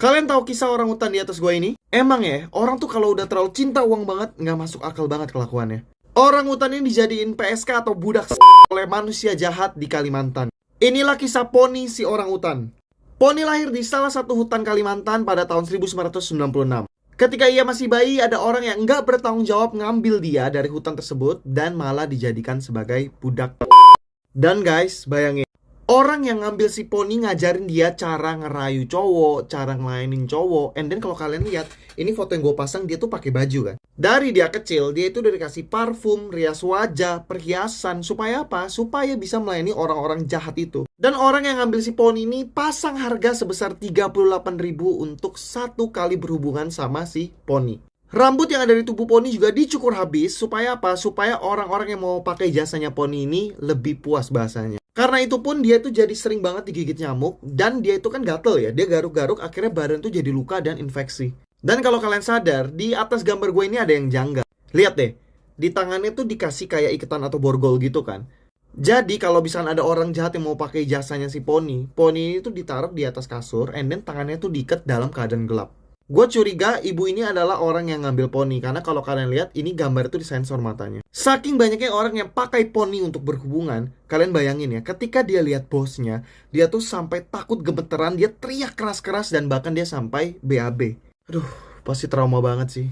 Kalian tahu kisah orang hutan di atas gua ini? Emang ya, orang tuh kalau udah terlalu cinta uang banget, nggak masuk akal banget kelakuannya. Orang hutan ini dijadiin PSK atau budak oleh manusia jahat di Kalimantan. Inilah kisah Poni si orang hutan. Poni lahir di salah satu hutan Kalimantan pada tahun 1996. Ketika ia masih bayi, ada orang yang nggak bertanggung jawab ngambil dia dari hutan tersebut dan malah dijadikan sebagai budak. Dan guys, bayangin, orang yang ngambil si Poni ngajarin dia cara ngerayu cowok, cara ngelainin cowok. And then kalau kalian lihat, ini foto yang gue pasang, dia tuh pakai baju kan. Dari dia kecil, dia itu udah dikasih parfum, rias wajah, perhiasan. Supaya apa? Supaya bisa melayani orang-orang jahat itu. Dan orang yang ngambil si Poni ini pasang harga sebesar 38.000 untuk satu kali berhubungan sama si Poni. Rambut yang ada di tubuh Poni juga dicukur habis. Supaya apa? Supaya orang-orang yang mau pakai jasanya Poni ini lebih puas bahasanya. Karena itu pun dia tuh jadi sering banget digigit nyamuk. Dan dia itu kan gatel ya, dia garuk-garuk, akhirnya badan tuh jadi luka dan infeksi. Dan kalau kalian sadar, di atas gambar gue ini ada yang janggal. Lihat deh, di tangannya tuh dikasih kayak iketan atau borgol gitu kan. Jadi kalau misalnya ada orang jahat yang mau pakai jasanya si Poni, Poni ini tuh ditaruh di atas kasur, and then tangannya tuh diikat dalam keadaan gelap. Gue curiga ibu ini adalah orang yang ngambil Poni, karena kalau kalian lihat ini gambar itu disensor matanya. Saking banyaknya orang yang pakai Poni untuk berhubungan, kalian bayangin ya, ketika dia lihat bosnya, dia tuh sampai takut gemeteran, dia teriak keras-keras dan bahkan dia sampai BAB. Aduh, pasti trauma banget sih.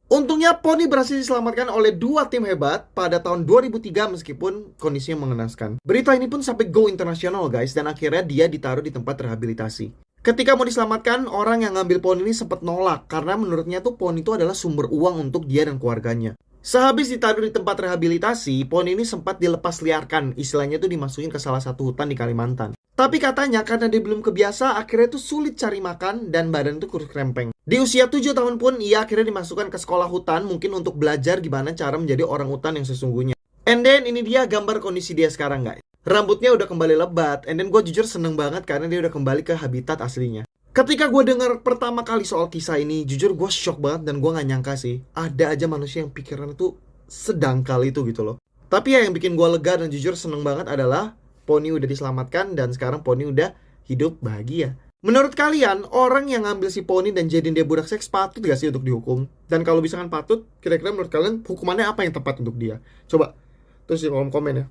Untungnya Poni berhasil diselamatkan oleh dua tim hebat pada tahun 2003 meskipun kondisinya mengenaskan. Berita ini pun sampai go internasional guys, dan akhirnya dia ditaruh di tempat rehabilitasi. Ketika mau diselamatkan, orang yang ngambil Poni ini sempat nolak karena menurutnya tuh Poni itu adalah sumber uang untuk dia dan keluarganya. Sehabis ditaruh di tempat rehabilitasi, Poni ini sempat dilepas liarkan, istilahnya tuh dimasukin ke salah satu hutan di Kalimantan. Tapi katanya karena dia belum kebiasa, akhirnya tuh sulit cari makan dan badan tuh kurus krempeng. Di usia 7 tahun pun ia akhirnya dimasukkan ke sekolah hutan mungkin untuk belajar gimana cara menjadi orang hutan yang sesungguhnya. And then ini dia gambar kondisi dia sekarang guys. Rambutnya udah kembali lebat, and then gue jujur seneng banget karena dia udah kembali ke habitat aslinya. Ketika gue dengar pertama kali soal kisah ini, jujur gue shock banget dan gue gak nyangka sih, ada aja manusia yang pikirannya tuh sedangkal itu gitu loh. Tapi ya yang bikin gue lega dan jujur seneng banget adalah Poni udah diselamatkan dan sekarang Poni udah hidup bahagia. Menurut kalian, orang yang ngambil si Poni dan jadiin dia budak seks patut gak sih untuk dihukum? Dan kalau misalkan patut, kira-kira menurut kalian hukumannya apa yang tepat untuk dia? Coba tulis di kolom komen ya.